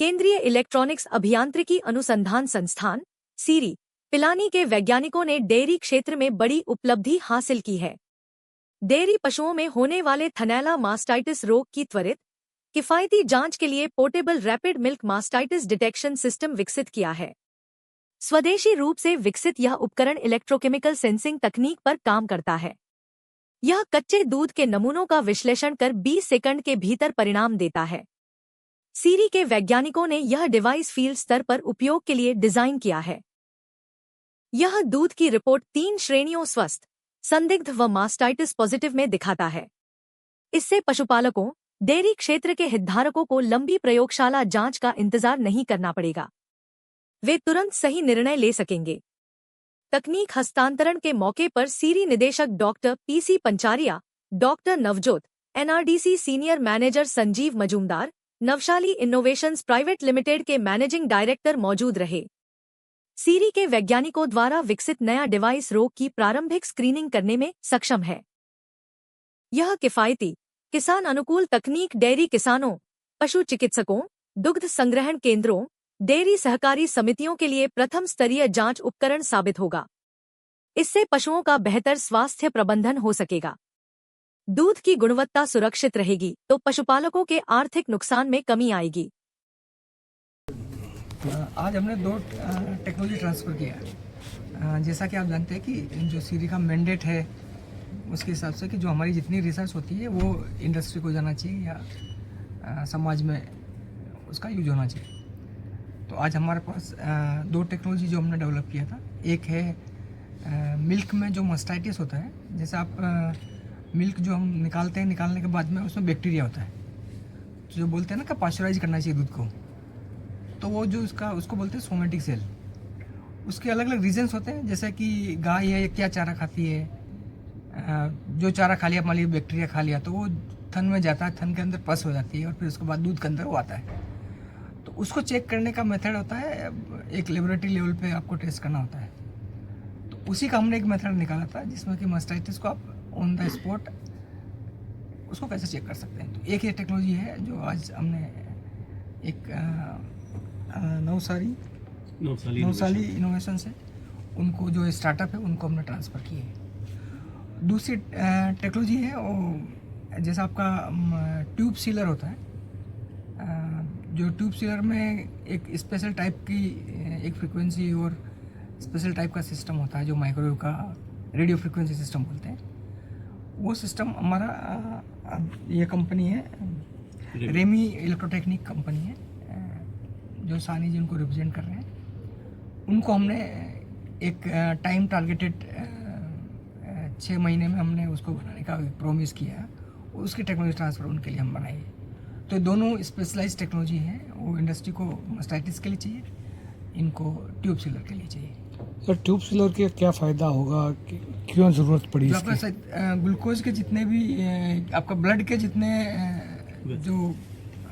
केंद्रीय इलेक्ट्रॉनिक्स अभियांत्रिकी अनुसंधान संस्थान सीरी पिलानी के वैज्ञानिकों ने डेयरी क्षेत्र में बड़ी उपलब्धि हासिल की है। डेयरी पशुओं में होने वाले थनैला मास्टाइटिस रोग की त्वरित किफायती जांच के लिए portable rapid milk mastitis detection system विकसित किया है। स्वदेशी रूप से विकसित यह उपकरण इलेक्ट्रोकेमिकल सेंसिंग तकनीक पर काम करता है। यह कच्चे दूध के नमूनों का विश्लेषण कर 20 सेकंड के भीतर परिणाम देता है। सीरी के वैज्ञानिकों ने यह डिवाइस फील्ड स्तर पर उपयोग के लिए डिजाइन किया है। यह दूध की रिपोर्ट 3 श्रेणियों स्वस्थ, संदिग्ध व मास्टाइटिस पॉजिटिव में दिखाता है। इससे पशुपालकों, डेयरी क्षेत्र के हितधारकों को लंबी प्रयोगशाला जांच का इंतजार नहीं करना पड़ेगा। वे तुरंत सही निर्णय ले सकेंगे। तकनीक हस्तांतरण के मौके पर सीरी निदेशक doctor PC Pancharia, doctor Navjot, NRDC senior manager Sanjeev Majumdar, Navshali innovations private limited के मैनेजिंग डायरेक्टर मौजूद रहे। सीरी के वैज्ञानिकों द्वारा विकसित नया डिवाइस रोग की प्रारंभिक स्क्रीनिंग करने में सक्षम है। यह किफायती, किसान अनुकूल तकनीक डेयरी किसानों, पशु चिकित्सकों, दुग्ध संग्रहण केंद्रों, डेयरी सहकारी समितियों के लिए प्रथम स्तरीय जांच उपकरण साबित होगा। इससे पशुओं का बेहतर स्वास्थ्य प्रबंधन हो सकेगा। दूध की गुणवत्ता सुरक्षित रहेगी तो पशुपालकों के आर्थिक नुकसान में कमी आएगी। आज हमने 2 टेक्नोलॉजी ट्रांसफ़र किया। जैसा कि आप जानते हैं कि जो सीरी का मैंडेट है उसके हिसाब से कि जो हमारी जितनी रिसर्च होती है वो इंडस्ट्री को जाना चाहिए या समाज में उसका यूज होना चाहिए। तो आज हमारे पास 2 टेक्नोलॉजी जो हमने डेवलप किया था। एक है मिल्क में जो मास्टाइटिस होता है, जैसे आप मिल्क जो हम निकालते हैं, निकालने के बाद में उसमें बैक्टीरिया होता है जो बोलते हैं ना कि पास्चराइज करना चाहिए दूध को, तो वो जो उसको बोलते हैं सोमेटिक सेल। उसके अलग अलग रीजन्स होते हैं, जैसे कि गाय है क्या चारा खाती है, जो चारा खा लिया मान लीजिए बैक्टीरिया खा लिया तो वो थन में जाता है, थन के अंदर पस हो जाती है और फिर उसके बाद दूध के अंदर वो आता है। तो उसको चेक करने का मेथड होता है, एक लेबोरेटरी लेवल पे आपको टेस्ट करना होता है। तो उसी का हमने एक मेथड निकाला था जिसमें कि मास्टाइटिस को आप ऑन द स्पॉट उसको कैसे चेक कर सकते हैं। तो एक ये टेक्नोलॉजी है जो आज हमने एक नवसाली इनोवेशन से उनको जो स्टार्टअप है उनको हमने ट्रांसफ़र किए। दूसरी टेक्नोलॉजी है वो जैसा आपका ट्यूब सीलर होता है, जो ट्यूब सीलर में एक स्पेशल टाइप की एक फ्रीक्वेंसी और स्पेशल टाइप का सिस्टम होता है जो माइक्रोवेव का रेडियो फ्रीक्वेंसी सिस्टम बोलते हैं। वो सिस्टम हमारा ये कंपनी है रेमी इलेक्ट्रोटेक्निक कंपनी है जो सानी जी उनको रिप्रेजेंट कर रहे हैं। उनको हमने एक टाइम टारगेटेड 6 महीने में हमने उसको बनाने का प्रॉमिस किया, उसकी टेक्नोलॉजी ट्रांसफ़र उनके लिए हम बनाई। तो दोनों स्पेशलाइज्ड टेक्नोलॉजी है, वो इंडस्ट्री को मास्टाइटिस के लिए चाहिए, इनको ट्यूब सीलर के लिए चाहिए। सर ट्यूब सीलर के क्या फ़ायदा होगा, क्यों ज़रूरत पड़ी इसकी? आपका ग्लूकोज के जितने भी आपका ब्लड के जितने जो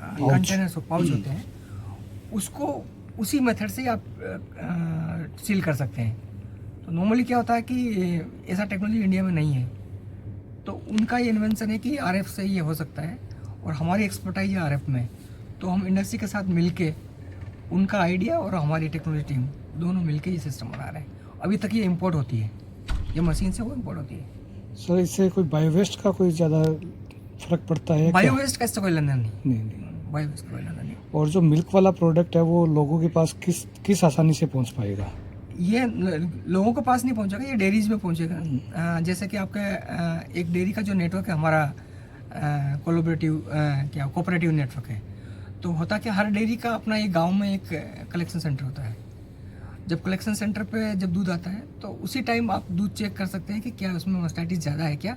कंटेनर्स पाउच होते हैं उसको उसी मेथड से आप सील कर सकते हैं। तो नॉर्मली क्या होता है कि ऐसा टेक्नोलॉजी इंडिया में नहीं है, तो उनका ये इन्वेंशन है कि आरएफ से ये हो सकता है और हमारी एक्सपर्टाइज है आरएफ में। तो हम इंडस्ट्री के साथ मिलके उनका आइडिया और हमारी टेक्नोलॉजी टीम दोनों मिलके ये सिस्टम बना रहे हैं। अभी तक ये इंपोर्ट होती है, ये मशीन से वो इंपोर्ट होती है। सर इससे कोई बायोवेस्ट का कोई ज़्यादा फर्क पड़ता है? बायोवेस्ट का इससे कोई लेना नहीं। नहीं। बायोवेस्ट का कोई लेना नहीं। और जो मिल्क वाला प्रोडक्ट है वो लोगों के पास किस आसानी से पहुंच पाएगा? ये लोगों के पास नहीं पहुंचेगा, ये डेयरीज में पहुंचेगा। जैसे कि आपका एक डेयरी का जो नेटवर्क है हमारा कोऑपरेटिव नेटवर्क है, तो होता क्या हर डेयरी का अपना एक गांव में एक कलेक्शन सेंटर होता है। जब कलेक्शन सेंटर पे जब दूध आता है तो उसी टाइम आप दूध चेक कर सकते हैं कि क्या उसमें मास्टाइटिस ज़्यादा है क्या।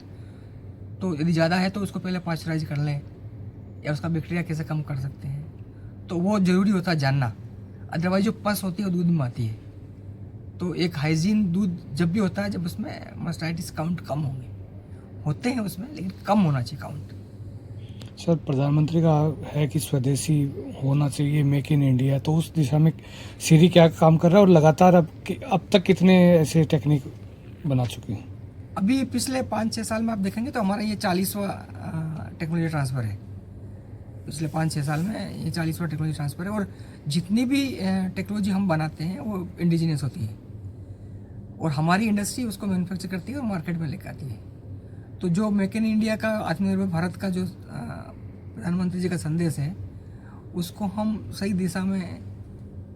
तो यदि ज़्यादा है तो उसको पहले पास्चराइज कर लें या उसका बैक्टीरिया कैसे कम कर सकते हैं, तो वो ज़रूरी होता है जानना। अदरवाइज जो पस होती है वो दूध में आती है। तो एक हाइजीन दूध जब भी होता है जब उसमें मास्टाइटिस काउंट कम होते हैं उसमें, लेकिन कम होना चाहिए काउंट। सर प्रधानमंत्री का है कि स्वदेशी होना चाहिए, मेक इन इंडिया, तो उस दिशा में सीरी क्या काम कर रहा है और लगातार अब तक कितने ऐसे टेक्निक बना चुके हैं? अभी पिछले 5-6 साल में आप देखेंगे तो हमारा ये 40वां टेक्नोलॉजी ट्रांसफ़र है। पिछले 5-6 साल में ये 40वां टेक्नोलॉजी ट्रांसफ़र है। और जितनी भी टेक्नोलॉजी हम बनाते हैं वो इंडिजिनियस होती है और हमारी इंडस्ट्री उसको मैन्युफैक्चर करती है और मार्केट में लेकर आती है। तो जो मेक इन इंडिया का, आत्मनिर्भर भारत का जो प्रधानमंत्री जी का संदेश है, उसको हम सही दिशा में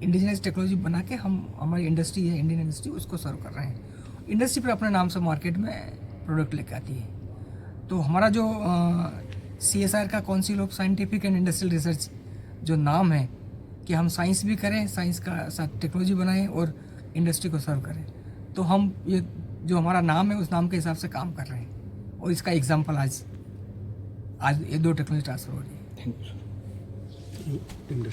इंडिजिनियस टेक्नोलॉजी बना के हम, हमारी इंडस्ट्री है, इंडियन इंडस्ट्री, उसको सर्व कर रहे हैं। इंडस्ट्री पर अपने नाम से मार्केट में प्रोडक्ट लेकर आती है। तो हमारा जो CSIR का council of scientific and industrial research जो नाम है कि हम साइंस भी करें, साइंस का साथ टेक्नोलॉजी बनाएं और इंडस्ट्री को सर्व करें, तो हम ये जो हमारा नाम है उस नाम के हिसाब से काम कर रहे हैं। और इसका एग्जाम्पल आज ये 2 टेक्नोलॉजी ट्रांसफर हो रही है। Thank you sir.